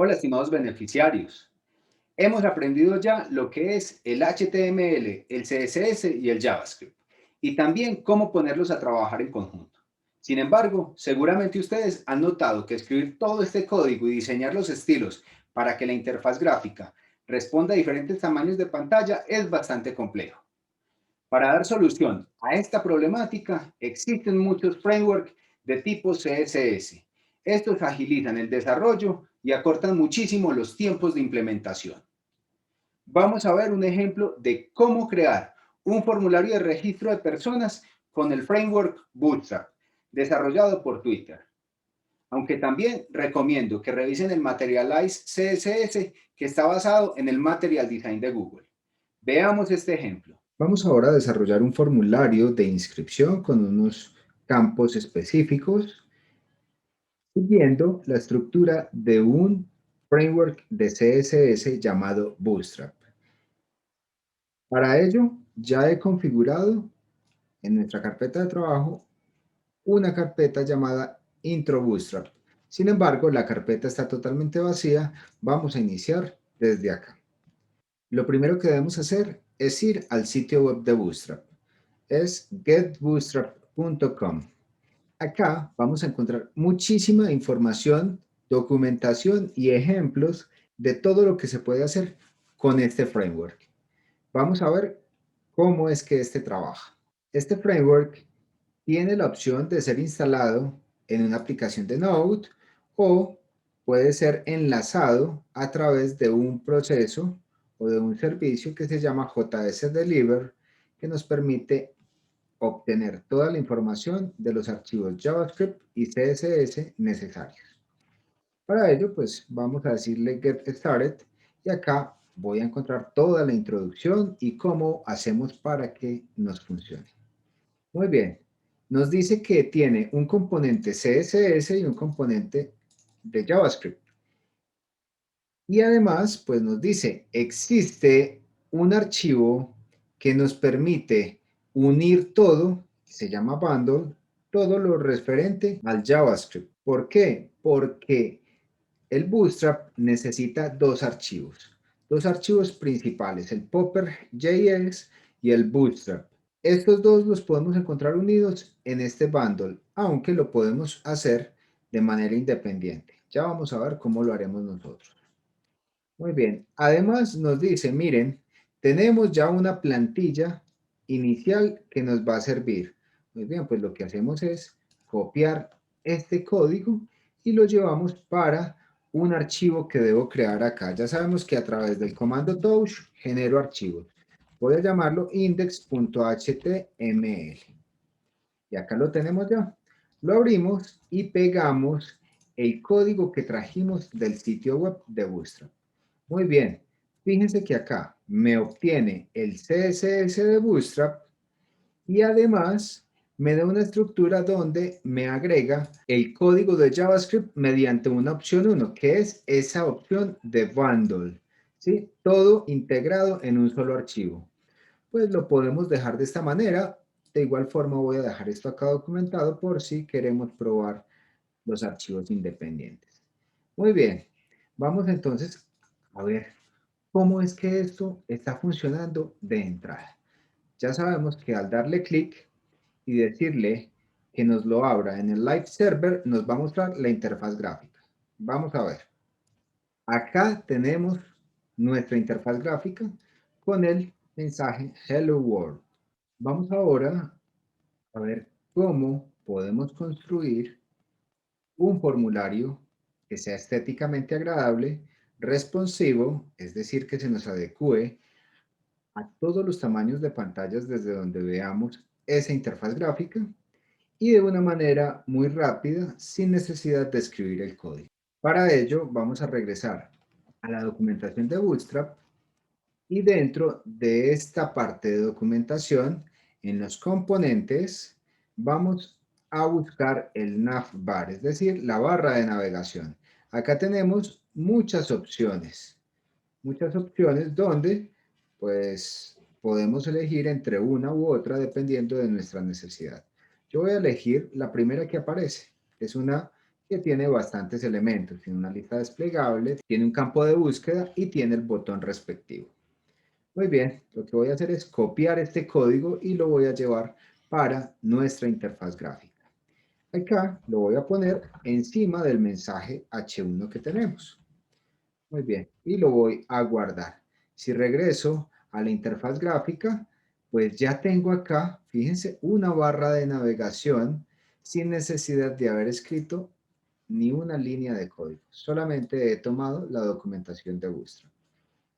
Hola, estimados beneficiarios. Hemos aprendido ya lo que es el HTML, el CSS y el JavaScript, y también cómo ponerlos a trabajar en conjunto. Sin embargo, seguramente ustedes han notado que escribir todo este código y diseñar los estilos para que la interfaz gráfica responda a diferentes tamaños de pantalla es bastante complejo. Para dar solución a esta problemática, existen muchos frameworks de tipo CSS. Estos agilizan el desarrollo y acortan muchísimo los tiempos de implementación. Vamos a ver un ejemplo de cómo crear un formulario de registro de personas con el framework Bootstrap, desarrollado por Twitter. Aunque también recomiendo que revisen el Materialize CSS, que está basado en el Material Design de Google. Veamos este ejemplo. Vamos ahora a desarrollar un formulario de inscripción con unos campos específicos, siguiendo la estructura de un framework de CSS llamado Bootstrap. Para ello, ya he configurado en nuestra carpeta de trabajo una carpeta llamada Intro Bootstrap. Sin embargo, la carpeta está totalmente vacía. Vamos a iniciar desde acá. Lo primero que debemos hacer es ir al sitio web de Bootstrap. Es getbootstrap.com. Acá vamos a encontrar muchísima información, documentación y ejemplos de todo lo que se puede hacer con este framework. Vamos a ver cómo es que este trabaja. Este framework tiene la opción de ser instalado en una aplicación de Node o puede ser enlazado a través de un proceso o de un servicio que se llama JS Deliver, que nos permite obtener toda la información de los archivos JavaScript y CSS necesarios. Para ello, pues vamos a decirle Get Started y acá voy a encontrar toda la introducción y cómo hacemos para que nos funcione. Muy bien, nos dice que tiene un componente CSS y un componente de JavaScript. Y además, pues nos dice, existe un archivo que nos permite unir todo, se llama bundle, todo lo referente al JavaScript. ¿Por qué? Porque el Bootstrap necesita dos archivos principales, el Popper.js y el Bootstrap. Estos dos los podemos encontrar unidos en este bundle, aunque lo podemos hacer de manera independiente. Ya vamos a ver cómo lo haremos nosotros. Muy bien, además nos dice, miren, tenemos ya una plantilla inicial que nos va a servir. Muy bien, pues lo que hacemos es copiar este código y lo llevamos para un archivo que debo crear acá. Ya sabemos que a través del comando touch genero archivos. Voy a llamarlo index.html. Y acá lo tenemos ya. Lo abrimos y pegamos el código que trajimos del sitio web de Bootstrap. Muy bien, fíjense que acá me obtiene el CSS de Bootstrap y además me da una estructura donde me agrega el código de JavaScript mediante una opción 1, que es esa opción de bundle, ¿sí? Todo integrado en un solo archivo. Pues lo podemos dejar de esta manera. De igual forma voy a dejar esto acá documentado por si queremos probar los archivos independientes. Muy bien, vamos entonces a ver cómo es que esto está funcionando de entrada. Ya sabemos que al darle clic y decirle que nos lo abra en el Live Server, nos va a mostrar la interfaz gráfica. Vamos a ver. Acá tenemos nuestra interfaz gráfica con el mensaje Hello World. Vamos ahora a ver cómo podemos construir un formulario que sea estéticamente agradable, responsivo, es decir, que se nos adecue a todos los tamaños de pantallas desde donde veamos esa interfaz gráfica y de una manera muy rápida sin necesidad de escribir el código. Para ello vamos a regresar a la documentación de Bootstrap y dentro de esta parte de documentación, en los componentes, vamos a buscar el navbar, es decir, la barra de navegación. Acá tenemos muchas opciones donde pues podemos elegir entre una u otra dependiendo de nuestra necesidad. Yo voy a elegir la primera que aparece, es una que tiene bastantes elementos. Tiene una lista desplegable, tiene un campo de búsqueda y tiene el botón respectivo. Muy bien, lo que voy a hacer es copiar este código y lo voy a llevar para nuestra interfaz gráfica. Acá lo voy a poner encima del mensaje H1 que tenemos. Muy bien, y lo voy a guardar. Si regreso a la interfaz gráfica, pues ya tengo acá, fíjense, una barra de navegación sin necesidad de haber escrito ni una línea de código. Solamente he tomado la documentación de Bootstrap.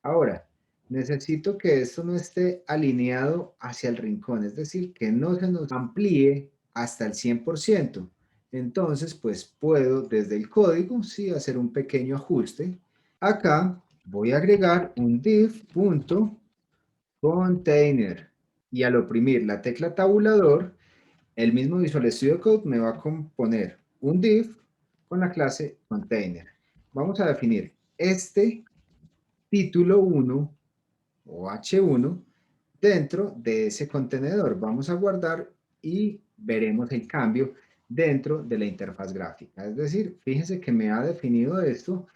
Ahora, necesito que esto no esté alineado hacia el rincón, es decir, que no se nos amplíe hasta el 100%. Entonces, pues puedo desde el código, sí, hacer un pequeño ajuste. Acá voy a agregar un div.container y al oprimir la tecla tabulador, el mismo Visual Studio Code me va a componer un div con la clase container. Vamos a definir este título 1 o H1 dentro de ese contenedor. Vamos a guardar y veremos el cambio dentro de la interfaz gráfica. Es decir, fíjense que me ha definido esto,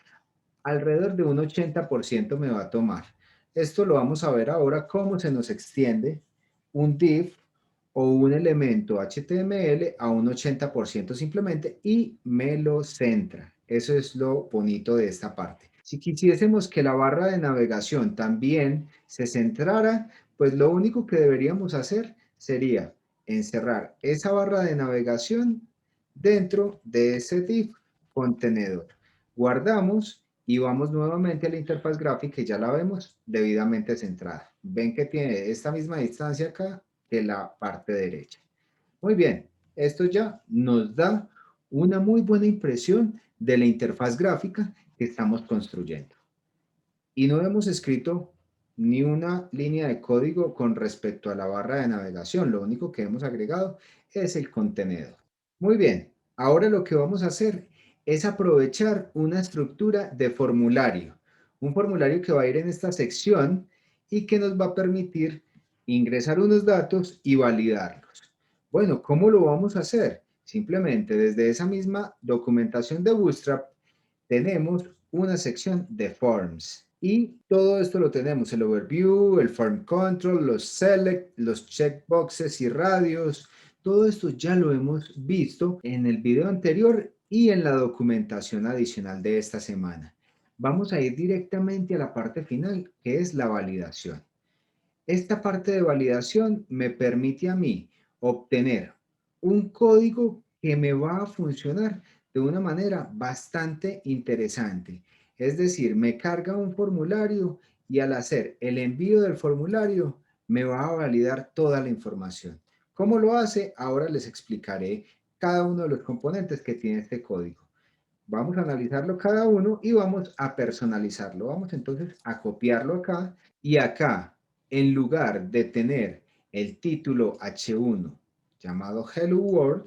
alrededor de un 80% me va a tomar. Esto lo vamos a ver ahora cómo se nos extiende un div o un elemento HTML a un 80% simplemente y me lo centra. Eso es lo bonito de esta parte. Si quisiésemos que la barra de navegación también se centrara, pues lo único que deberíamos hacer sería encerrar esa barra de navegación dentro de ese div contenedor. Guardamos y vamos nuevamente a la interfaz gráfica y ya la vemos debidamente centrada. Ven que tiene esta misma distancia acá que la parte derecha. Muy bien, esto ya nos da una muy buena impresión de la interfaz gráfica que estamos construyendo. Y no hemos escrito ni una línea de código con respecto a la barra de navegación. Lo único que hemos agregado es el contenedor. Muy bien, ahora lo que vamos a hacer es aprovechar una estructura de formulario. Un formulario que va a ir en esta sección y que nos va a permitir ingresar unos datos y validarlos. Bueno, ¿cómo lo vamos a hacer? Simplemente desde esa misma documentación de Bootstrap tenemos una sección de forms y todo esto lo tenemos, el overview, el form control, los select, los checkboxes y radios, todo esto ya lo hemos visto en el video anterior y en la documentación adicional de esta semana. Vamos a ir directamente a la parte final, que es la validación. Esta parte de validación me permite a mí obtener un código que me va a funcionar de una manera bastante interesante. Es decir, me carga un formulario y al hacer el envío del formulario me va a validar toda la información. ¿Cómo lo hace? Ahora les explicaré cada uno de los componentes que tiene este código. Vamos a analizarlo cada uno y vamos a personalizarlo. Vamos entonces a copiarlo acá y acá, en lugar de tener el título H1 llamado Hello World,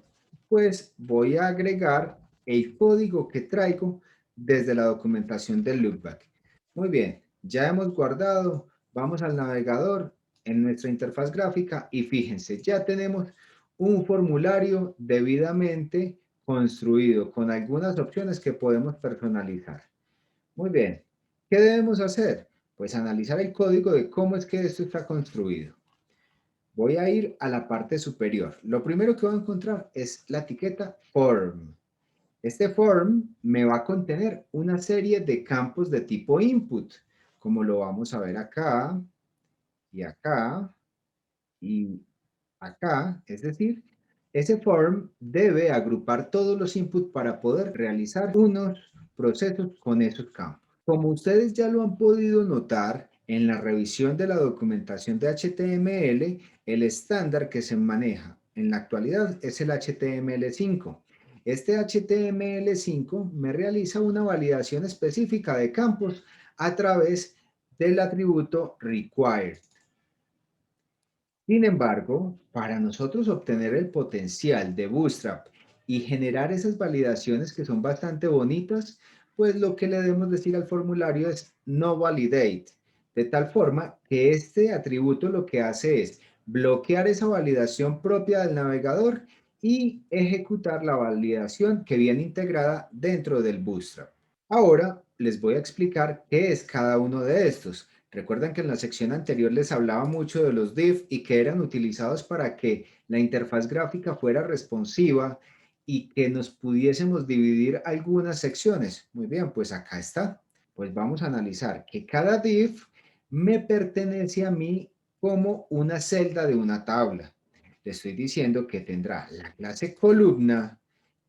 pues voy a agregar el código que traigo desde la documentación del loopback. Muy bien, ya hemos guardado, vamos al navegador en nuestra interfaz gráfica y fíjense, ya tenemos un formulario debidamente construido con algunas opciones que podemos personalizar. Muy bien, ¿qué debemos hacer? Pues analizar el código de cómo es que esto está construido. Voy a ir a la parte superior. Lo primero que voy a encontrar es la etiqueta form. Este form me va a contener una serie de campos de tipo input, como lo vamos a ver acá y acá y acá, es decir, ese form debe agrupar todos los inputs para poder realizar unos procesos con esos campos. Como ustedes ya lo han podido notar en la revisión de la documentación de HTML, el estándar que se maneja en la actualidad es el HTML5. Este HTML5 me realiza una validación específica de campos a través del atributo required. Sin embargo, para nosotros obtener el potencial de Bootstrap y generar esas validaciones que son bastante bonitas, pues lo que le debemos decir al formulario es no validate, de tal forma que este atributo lo que hace es bloquear esa validación propia del navegador y ejecutar la validación que viene integrada dentro del Bootstrap. Ahora les voy a explicar qué es cada uno de estos. Recuerdan que en la sección anterior les hablaba mucho de los div y que eran utilizados para que la interfaz gráfica fuera responsiva y que nos pudiésemos dividir algunas secciones. Muy bien, pues acá está. Pues vamos a analizar que cada div me pertenece a mí como una celda de una tabla. Le estoy diciendo que tendrá la clase columna,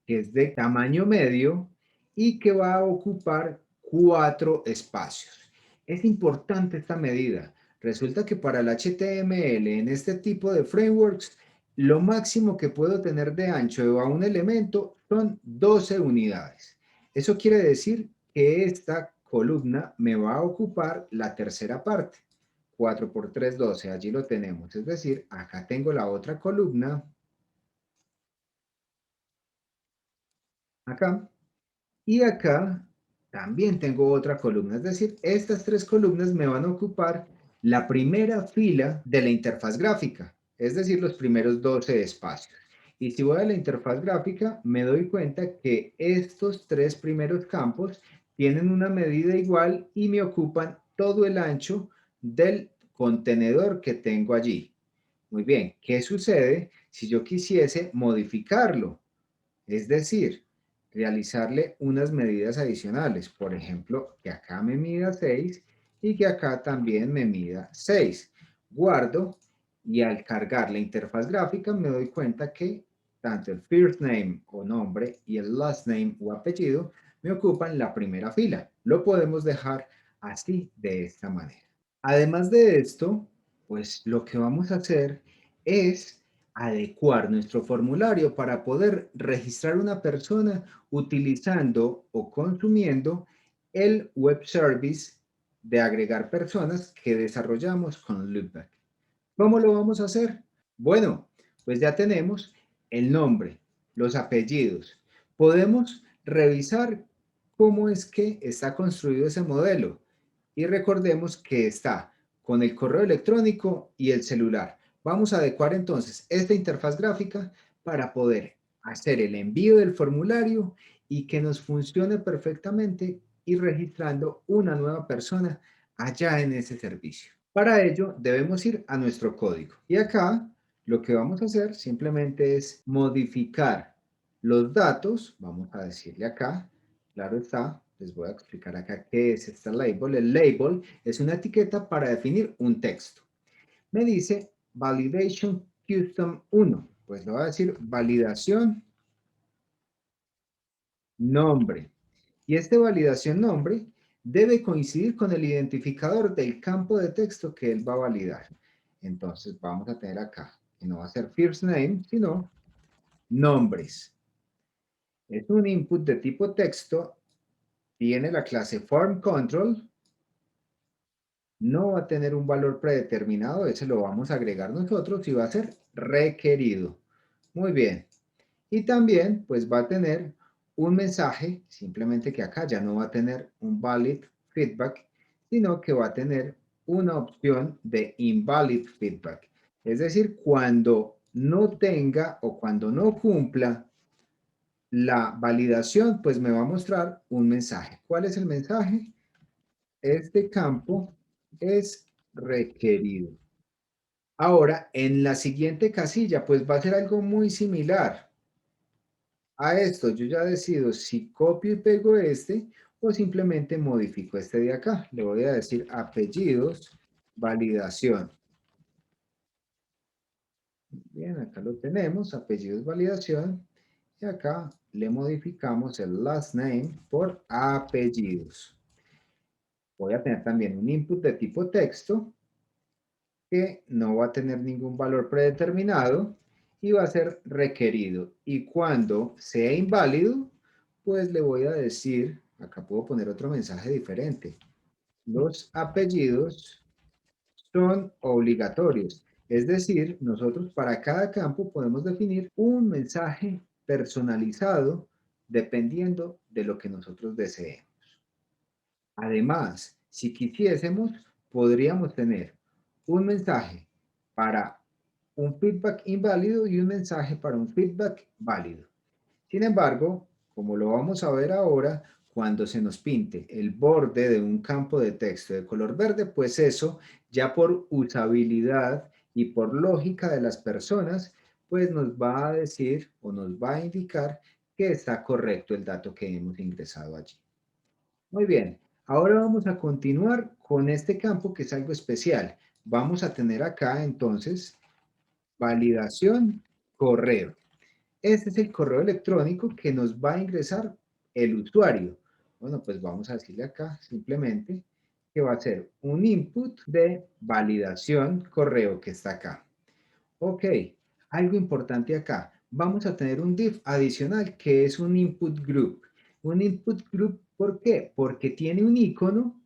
que es de tamaño medio y que va a ocupar 4 espacios. Es importante esta medida. Resulta que para el HTML en este tipo de frameworks, lo máximo que puedo tener de ancho a un elemento son 12 unidades. Eso quiere decir que esta columna me va a ocupar la tercera parte. 4 por 3, 12, allí lo tenemos. Es decir, acá tengo la otra columna, acá, y acá también tengo otra columna, es decir, estas tres columnas me van a ocupar la primera fila de la interfaz gráfica, es decir, los primeros 12 espacios. Y si voy a la interfaz gráfica, me doy cuenta que estos tres primeros campos tienen una medida igual y me ocupan todo el ancho del contenedor que tengo allí. Muy bien, ¿qué sucede si yo quisiese modificarlo? Es decir, realizarle unas medidas adicionales. Por ejemplo, que acá me mida 6 y que acá también me mida 6. Guardo y al cargar la interfaz gráfica me doy cuenta que tanto el first name o nombre y el last name o apellido me ocupan la primera fila. Lo podemos dejar así, de esta manera. Además de esto, pues lo que vamos a hacer es adecuar nuestro formulario para poder registrar una persona utilizando o consumiendo el web service de agregar personas que desarrollamos con Loopback. ¿Cómo lo vamos a hacer? Bueno, pues ya tenemos el nombre, los apellidos. Podemos revisar cómo es que está construido ese modelo. Y recordemos que está con el correo electrónico y el celular. Vamos a adecuar entonces esta interfaz gráfica para poder hacer el envío del formulario y que nos funcione perfectamente y registrando una nueva persona allá en ese servicio. Para ello debemos ir a nuestro código y acá lo que vamos a hacer simplemente es modificar los datos. Vamos a decirle acá, claro está, les voy a explicar acá qué es esta label. El label es una etiqueta para definir un texto. Me dice validation custom 1, pues le voy a decir validación nombre. Y este validación nombre debe coincidir con el identificador del campo de texto que él va a validar. Entonces vamos a tener acá, que no va a ser first name, sino nombres. Es un input de tipo texto, tiene la clase form control, no va a tener un valor predeterminado, ese lo vamos a agregar nosotros y va a ser requerido. Muy bien. Y también pues va a tener un mensaje, simplemente que acá ya no va a tener un valid feedback, sino que va a tener una opción de invalid feedback. Es decir, cuando no tenga o cuando no cumpla la validación, pues me va a mostrar un mensaje. ¿Cuál es el mensaje? Este campo es requerido. Ahora, en la siguiente casilla, pues va a ser algo muy similar a esto. Yo ya decido si copio y pego este o simplemente modifico este de acá. Le voy a decir apellidos, validación. Bien, acá lo tenemos, apellidos, validación. Y acá le modificamos el last name por apellidos. Voy a tener también un input de tipo texto que no va a tener ningún valor predeterminado y va a ser requerido. Y cuando sea inválido, pues le voy a decir, acá puedo poner otro mensaje diferente. Los apellidos son obligatorios. Es decir, nosotros para cada campo podemos definir un mensaje personalizado dependiendo de lo que nosotros deseemos. Además, si quisiésemos, podríamos tener un mensaje para un feedback inválido y un mensaje para un feedback válido. Sin embargo, como lo vamos a ver ahora, cuando se nos pinte el borde de un campo de texto de color verde, pues eso ya por usabilidad y por lógica de las personas, pues nos va a decir o nos va a indicar que está correcto el dato que hemos ingresado allí. Muy bien, ahora vamos a continuar con este campo que es algo especial. Vamos a tener acá entonces validación correo. Este es el correo electrónico que nos va a ingresar el usuario. Bueno, pues vamos a decirle acá simplemente que va a ser un input de validación correo que está acá. Ok, algo importante acá. Vamos a tener un div adicional que es un input group. Un input group, ¿por qué? Porque tiene un icono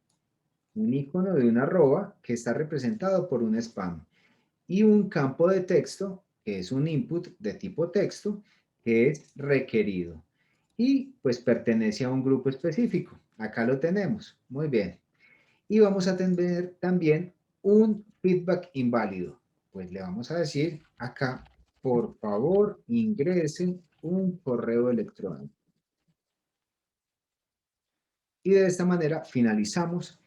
de una arroba que está representado por un spam y un campo de texto que es un input de tipo texto que es requerido y pues pertenece a un grupo específico. Acá lo tenemos. Muy bien. Y vamos a tener también un feedback inválido. Pues le vamos a decir acá, por favor, ingresen un correo electrónico. Y de esta manera finalizamos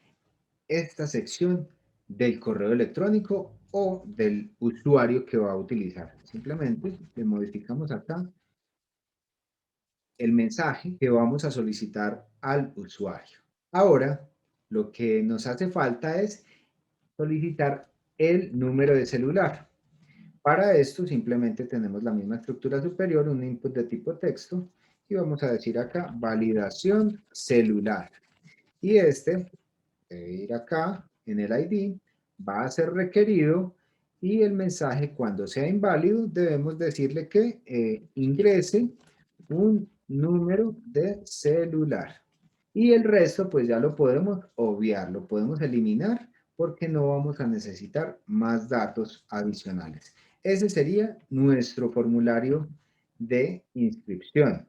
esta sección del correo electrónico o del usuario que va a utilizar. Simplemente le modificamos acá el mensaje que vamos a solicitar al usuario. Ahora, lo que nos hace falta es solicitar el número de celular. Para esto simplemente tenemos la misma estructura superior, un input de tipo texto, y vamos a decir acá validación celular. Y este debe ir acá en el ID, va a ser requerido y el mensaje cuando sea inválido debemos decirle que ingrese un número de celular. Y el resto pues ya lo podemos obviar, lo podemos eliminar porque no vamos a necesitar más datos adicionales. Ese sería nuestro formulario de inscripción.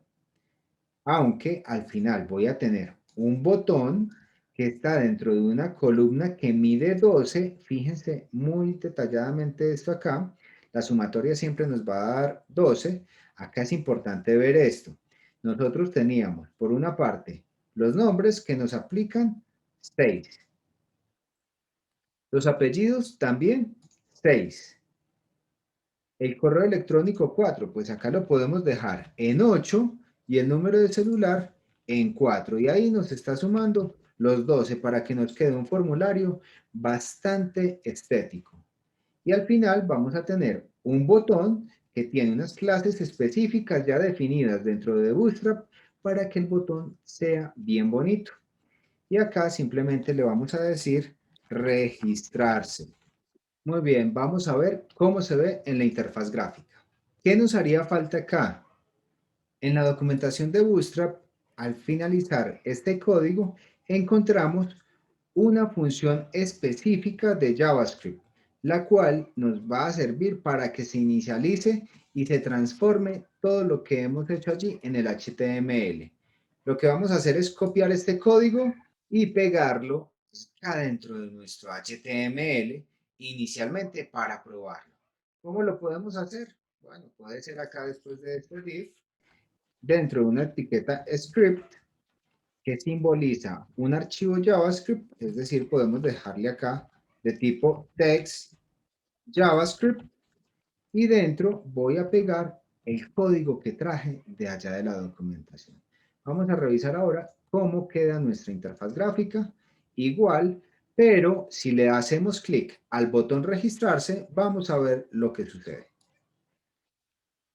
Aunque al final voy a tener un botón que está dentro de una columna que mide 12. Fíjense muy detalladamente esto acá. La sumatoria siempre nos va a dar 12. Acá es importante ver esto. Nosotros teníamos, por una parte, los nombres que nos aplican 6. Los apellidos también 6. El correo electrónico 4, pues acá lo podemos dejar en 8 y el número de celular en 4. Y ahí nos está sumando los 12 para que nos quede un formulario bastante estético. Y al final vamos a tener un botón que tiene unas clases específicas ya definidas dentro de Bootstrap para que el botón sea bien bonito. Y acá simplemente le vamos a decir registrarse. Muy bien, vamos a ver cómo se ve en la interfaz gráfica. ¿Qué nos haría falta acá? En la documentación de Bootstrap, al finalizar este código, encontramos una función específica de JavaScript, la cual nos va a servir para que se inicialice y se transforme todo lo que hemos hecho allí en el HTML. Lo que vamos a hacer es copiar este código y pegarlo acá dentro de nuestro HTML inicialmente para probarlo. ¿Cómo lo podemos hacer? Bueno, puede ser acá después de este div, dentro de una etiqueta script que simboliza un archivo JavaScript, es decir, podemos dejarle acá de tipo text JavaScript y dentro voy a pegar el código que traje de allá de la documentación. Vamos a revisar ahora cómo queda nuestra interfaz gráfica. Igual, pero si le hacemos clic al botón registrarse, vamos a ver lo que sucede.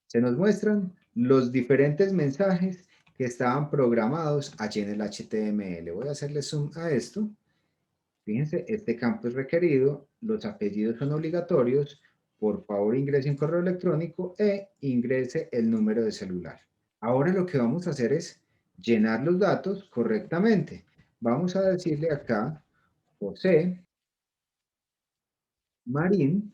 Se nos muestran los diferentes mensajes que estaban programados allí en el HTML. Voy a hacerle zoom a esto. Fíjense, este campo es requerido, los apellidos son obligatorios, por favor ingrese un correo electrónico e ingrese el número de celular. Ahora lo que vamos a hacer es llenar los datos correctamente. Vamos a decirle acá, José Marín,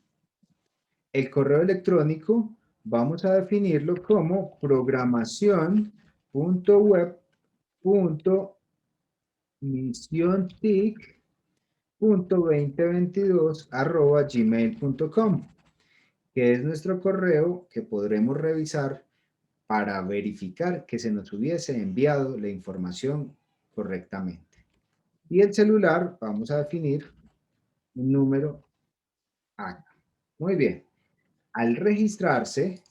el correo electrónico vamos a definirlo como programación.web.missiontic.2022@gmail.com. que es nuestro correo que podremos revisar para verificar que se nos hubiese enviado la información correctamente. Y el celular, vamos a definir un número acá. Muy bien. Al registrarse,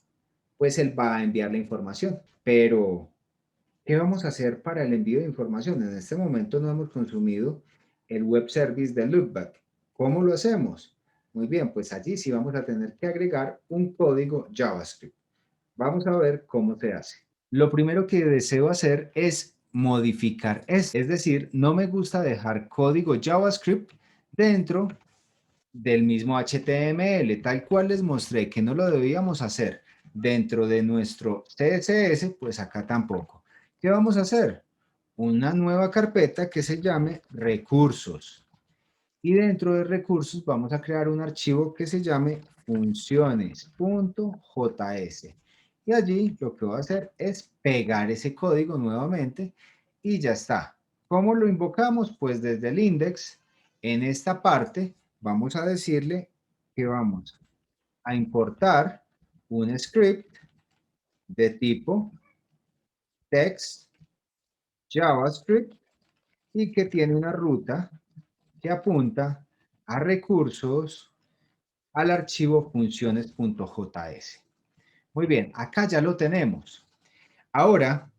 pues él va a enviar la información. Pero, ¿qué vamos a hacer para el envío de información? En este momento no hemos consumido el web service de Loopback. ¿Cómo lo hacemos? Muy bien, pues allí sí vamos a tener que agregar un código JavaScript. Vamos a ver cómo se hace. Lo primero que deseo hacer es modificar esto. Es decir, no me gusta dejar código JavaScript dentro del mismo HTML, tal cual les mostré que no lo debíamos hacer dentro de nuestro CSS, pues acá tampoco. ¿Qué vamos a hacer? Una nueva carpeta que se llame recursos. Y dentro de recursos vamos a crear un archivo que se llame funciones.js. Y allí lo que voy a hacer es pegar ese código nuevamente y ya está. ¿Cómo lo invocamos? Pues desde el index, en esta parte, vamos a decirle que vamos a importar un script de tipo text JavaScript y que tiene una ruta que apunta a recursos al archivo funciones.js. Muy bien, acá ya lo tenemos. Ahora,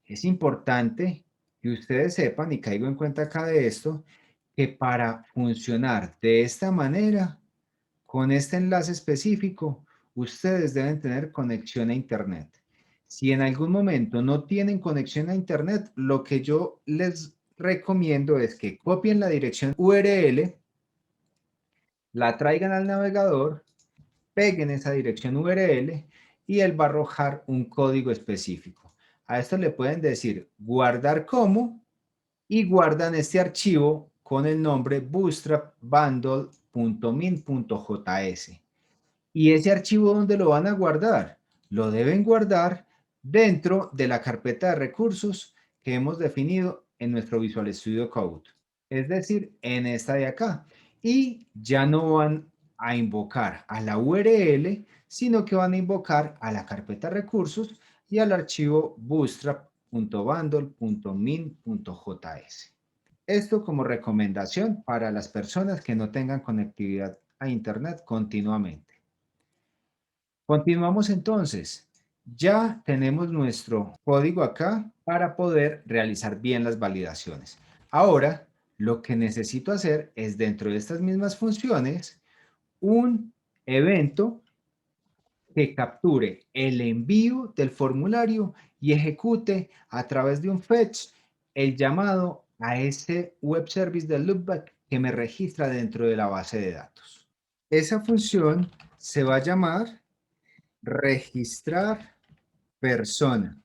es importante que ustedes sepan, y caigo en cuenta acá de esto, que para funcionar de esta manera, con este enlace específico, ustedes deben tener conexión a Internet. Si en algún momento no tienen conexión a Internet, lo que yo les recomiendo es que copien la dirección URL, la traigan al navegador, peguen esa dirección URL y él va a arrojar un código específico. A esto le pueden decir guardar como y guardan este archivo con el nombre bootstrapbundle.min.js. ¿Y ese archivo dónde lo van a guardar? Lo deben guardar dentro de la carpeta de recursos que hemos definido en nuestro Visual Studio Code. Es decir, en esta de acá. Y ya no van a invocar a la URL, sino que van a invocar a la carpeta recursos y al archivo bootstrap.bundle.min.js. Esto como recomendación para las personas que no tengan conectividad a Internet continuamente. Continuamos entonces. Ya tenemos nuestro código acá para poder realizar bien las validaciones. Ahora, lo que necesito hacer es dentro de estas mismas funciones, un evento que capture el envío del formulario y ejecute a través de un fetch el llamado a ese web service de loopback que me registra dentro de la base de datos. Esa función se va a llamar registrar persona.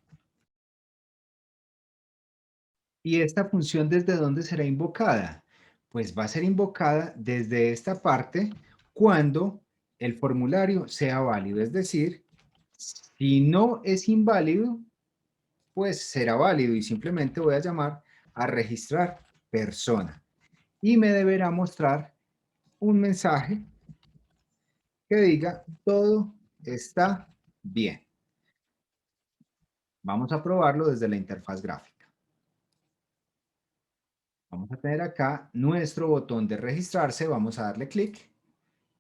¿Y esta función desde dónde será invocada? Pues va a ser invocada desde esta parte cuando el formulario sea válido. Es decir, si no es inválido, pues será válido y simplemente voy a llamar a registrar persona. Y me deberá mostrar un mensaje que diga todo está bien. Vamos a probarlo desde la interfaz gráfica. Vamos a tener acá nuestro botón de registrarse, vamos a darle clic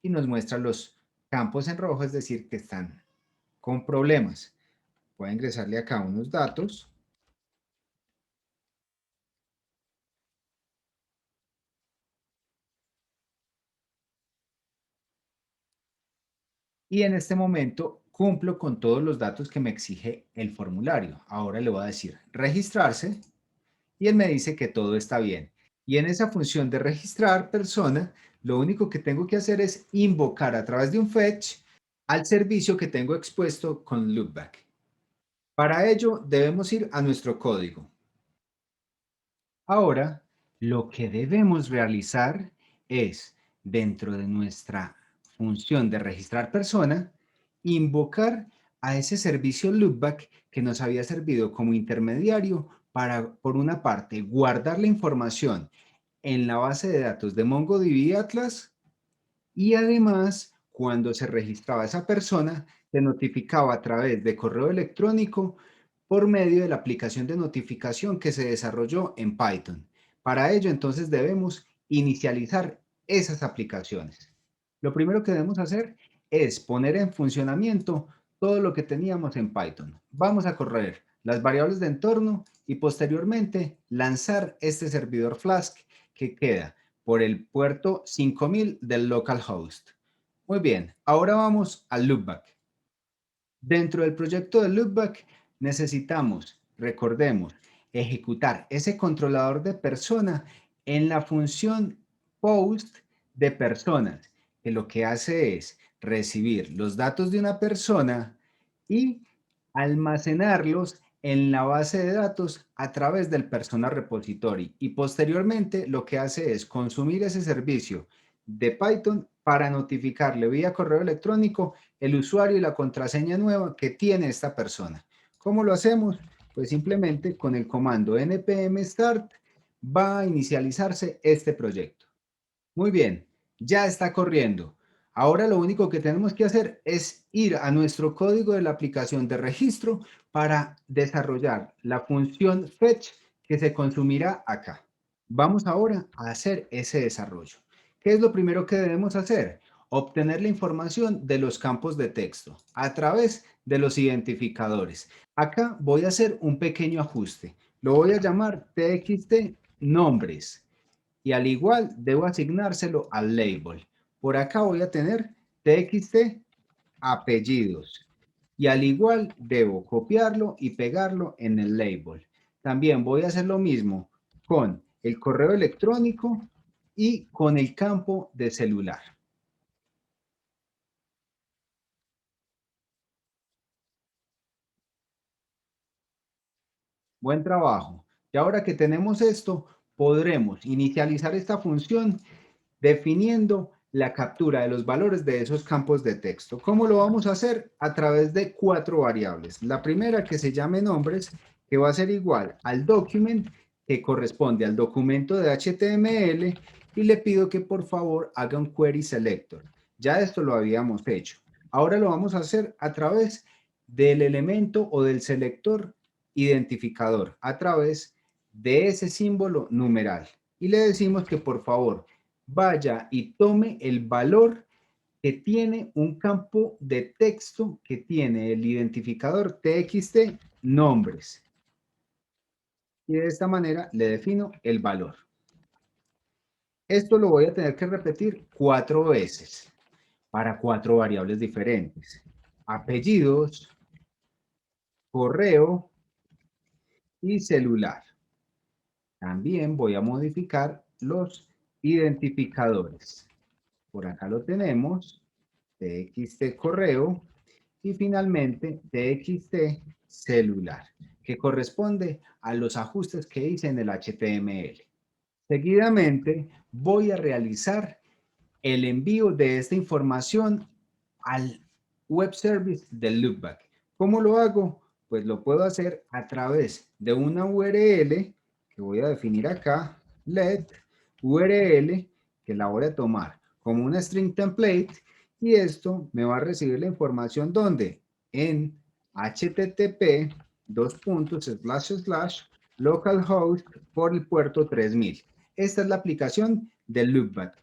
y nos muestra los campos en rojo, es decir, que están con problemas. Voy a ingresarle acá unos datos. Y en este momento cumplo con todos los datos que me exige el formulario. Ahora le voy a decir registrarse y él me dice que todo está bien. Y en esa función de registrar persona, lo único que tengo que hacer es invocar a través de un fetch al servicio que tengo expuesto con loopback. Para ello debemos ir a nuestro código. Ahora, lo que debemos realizar es, dentro de nuestra función de registrar persona, invocar a ese servicio loopback que nos había servido como intermediario para, por una parte, guardar la información en la base de datos de MongoDB Atlas y además cuando se registraba esa persona, se notificaba a través de correo electrónico por medio de la aplicación de notificación que se desarrolló en Python. Para ello, entonces, debemos inicializar esas aplicaciones. Lo primero que debemos hacer es poner en funcionamiento todo lo que teníamos en Python. Vamos a correr las variables de entorno y posteriormente lanzar este servidor Flask que queda por el puerto 5000 del localhost. Muy bien, ahora vamos al loopback. Dentro del proyecto de loopback necesitamos, recordemos, ejecutar ese controlador de persona en la función post de personas, que lo que hace es recibir los datos de una persona y almacenarlos en la base de datos a través del persona repository, y posteriormente lo que hace es consumir ese servicio de Python para notificarle vía correo electrónico el usuario y la contraseña nueva que tiene esta persona. ¿Cómo lo hacemos? Pues simplemente con el comando npm start va a inicializarse este proyecto. Muy bien, ya está corriendo. Ahora lo único que tenemos que hacer es ir a nuestro código de la aplicación de registro para desarrollar la función fetch que se consumirá acá. Vamos ahora a hacer ese desarrollo. ¿Qué es lo primero que debemos hacer? Obtener la información de los campos de texto a través de los identificadores. Acá voy a hacer un pequeño ajuste. Lo voy a llamar txt nombres y al igual debo asignárselo al label. Por acá voy a tener txt apellidos y al igual debo copiarlo y pegarlo en el label. También voy a hacer lo mismo con el correo electrónico y con el campo de celular. Buen trabajo. Y ahora que tenemos esto, podremos inicializar esta función definiendo la captura de los valores de esos campos de texto. ¿Cómo lo vamos a hacer? A través de 4 variables. La primera, que se llame nombres, que va a ser igual al document, que corresponde al documento de HTML, y le pido que por favor haga un query selector. Ya esto lo habíamos hecho. Ahora lo vamos a hacer a través del elemento o del selector identificador, a través de ese símbolo numeral. Y le decimos que por favor vaya y tome el valor que tiene un campo de texto que tiene el identificador txt nombres. Y de esta manera le defino el valor. Esto lo voy a tener que repetir 4 veces para 4 variables diferentes. Apellidos, correo y celular. También voy a modificar los identificadores. Por acá lo tenemos, txt correo y finalmente txt celular, que corresponde a los ajustes que hice en el HTML. Seguidamente voy a realizar el envío de esta información al web service del loopback. ¿Cómo lo hago? Pues lo puedo hacer a través de una URL que voy a definir acá, let URL, que la voy a tomar como una string template, y esto me va a recibir la información donde en http localhost por el puerto 3000. Esta es la aplicación del loopback.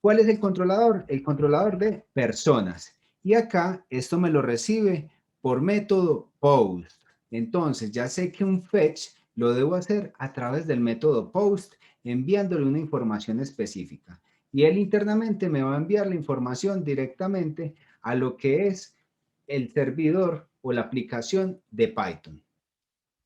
¿Cuál es el controlador? El controlador de personas. Y acá esto me lo recibe por método post. Entonces ya sé que un fetch lo debo hacer a través del método post, enviándole una información específica. Y él internamente me va a enviar la información directamente a lo que es el servidor o la aplicación de Python.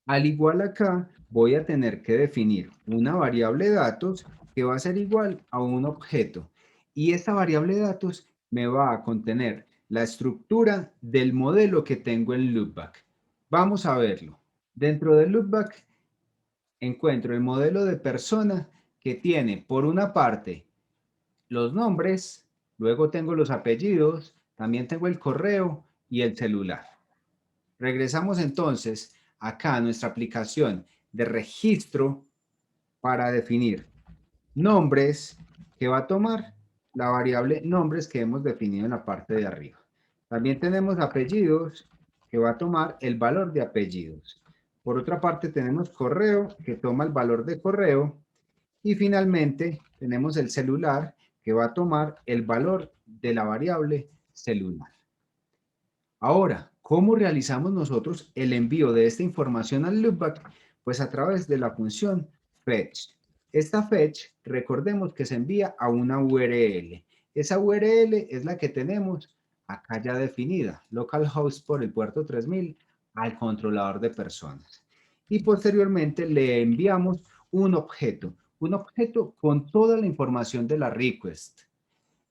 Al igual acá, voy a tener que definir una variable datos que va a ser igual a un objeto. Y esta variable datos me va a contener la estructura del modelo que tengo en loopback. Vamos a verlo. Dentro del loopback encuentro el modelo de persona que tiene por una parte los nombres, luego tengo los apellidos, también tengo el correo y el celular. Regresamos entonces acá a nuestra aplicación de registro para definir nombres que va a tomar la variable nombres que hemos definido en la parte de arriba. También tenemos apellidos, que va a tomar el valor de apellidos. Por otra parte, tenemos correo, que toma el valor de correo. Y finalmente, tenemos el celular, que va a tomar el valor de la variable celular. Ahora, ¿cómo realizamos nosotros el envío de esta información al loopback? Pues a través de la función fetch. Esta fetch, recordemos que se envía a una URL. Esa URL es la que tenemos acá ya definida, localhost por el puerto 3000 al controlador de personas. Y posteriormente le enviamos un objeto con toda la información de la request.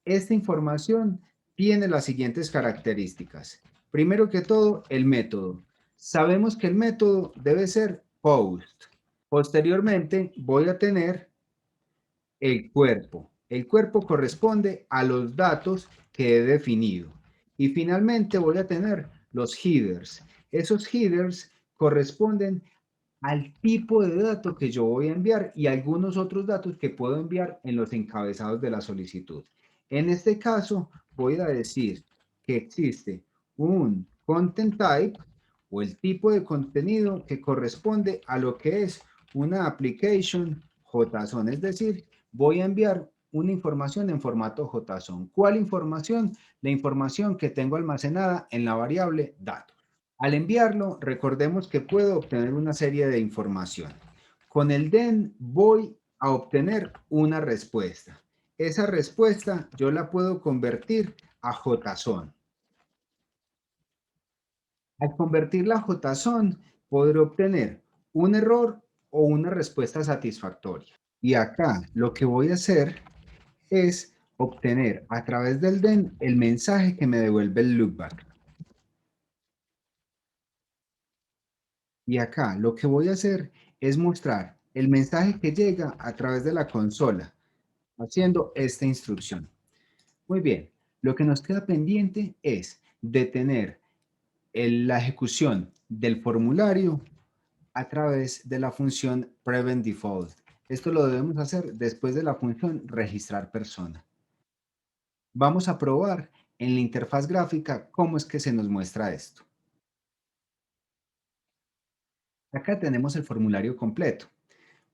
Esta información tiene las siguientes características. Primero que todo, el método. Sabemos que el método debe ser post. Posteriormente, voy a tener el cuerpo. El cuerpo corresponde a los datos que he definido. Y finalmente voy a tener los headers. Esos headers corresponden al tipo de dato que yo voy a enviar y algunos otros datos que puedo enviar en los encabezados de la solicitud. En este caso, voy a decir que existe un content type o el tipo de contenido que corresponde a lo que es una application JSON, es decir, voy a enviar una información en formato JSON. ¿Cuál información? La información que tengo almacenada en la variable datos. Al enviarlo, recordemos que puedo obtener una serie de información. Con el DEN voy a obtener una respuesta. Esa respuesta yo la puedo convertir a JSON. Al convertirla a JSON, podré obtener un error o una respuesta satisfactoria. Y acá lo que voy a hacer es obtener a través del DEN el mensaje que me devuelve el loopback. Y acá lo que voy a hacer es mostrar el mensaje que llega a través de la consola, haciendo esta instrucción. Muy bien, lo que nos queda pendiente es detener la ejecución del formulario a través de la función prevent default. Esto lo debemos hacer después de la función registrar persona. Vamos a probar en la interfaz gráfica cómo es que se nos muestra esto. Acá tenemos el formulario completo.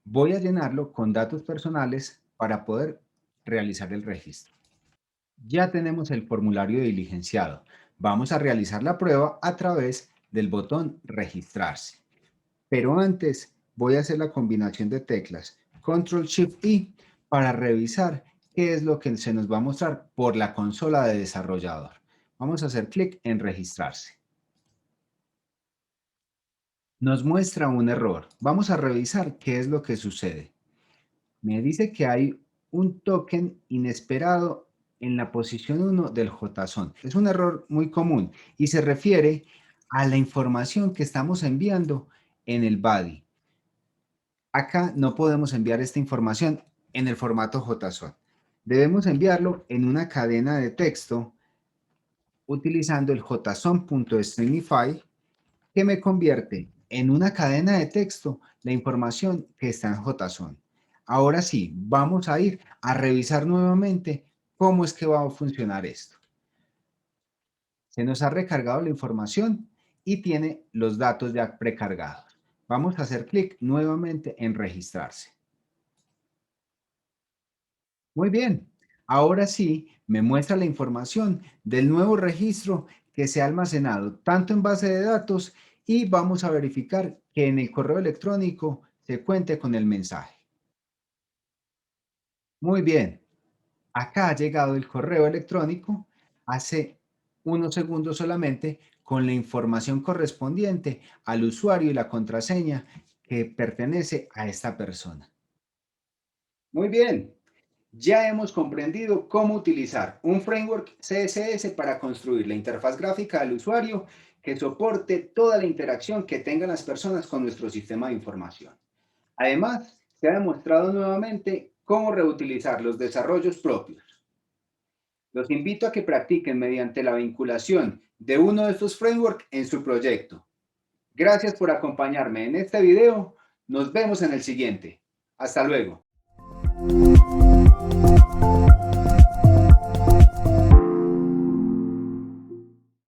Voy a llenarlo con datos personales para poder realizar el registro. Ya tenemos el formulario diligenciado. Vamos a realizar la prueba a través del botón registrarse. Pero antes voy a hacer la combinación de teclas Ctrl+Shift+I para revisar qué es lo que se nos va a mostrar por la consola de desarrollador. Vamos a hacer clic en registrarse. Nos muestra un error. Vamos a revisar qué es lo que sucede. Me dice que hay un token inesperado en la posición 1 del JSON. Es un error muy común y se refiere a la información que estamos enviando en el body. Acá no podemos enviar esta información en el formato JSON. Debemos enviarlo en una cadena de texto utilizando el json.stringify que me convierte en una cadena de texto la información que está en JSON. Ahora sí, vamos a ir a revisar nuevamente cómo es que va a funcionar esto. Se nos ha recargado la información y tiene los datos ya precargados. Vamos a hacer clic nuevamente en registrarse. Muy bien, ahora sí me muestra la información del nuevo registro que se ha almacenado tanto en base de datos y vamos a verificar que en el correo electrónico se cuente con el mensaje. Muy bien, acá ha llegado el correo electrónico hace unos segundos solamente con la información correspondiente al usuario y la contraseña que pertenece a esta persona. Muy bien, ya hemos comprendido cómo utilizar un framework CSS para construir la interfaz gráfica del usuario que soporte toda la interacción que tengan las personas con nuestro sistema de información. Además, se ha demostrado nuevamente cómo reutilizar los desarrollos propios. Los invito a que practiquen mediante la vinculación de uno de estos frameworks en su proyecto. Gracias por acompañarme en este video. Nos vemos en el siguiente. Hasta luego.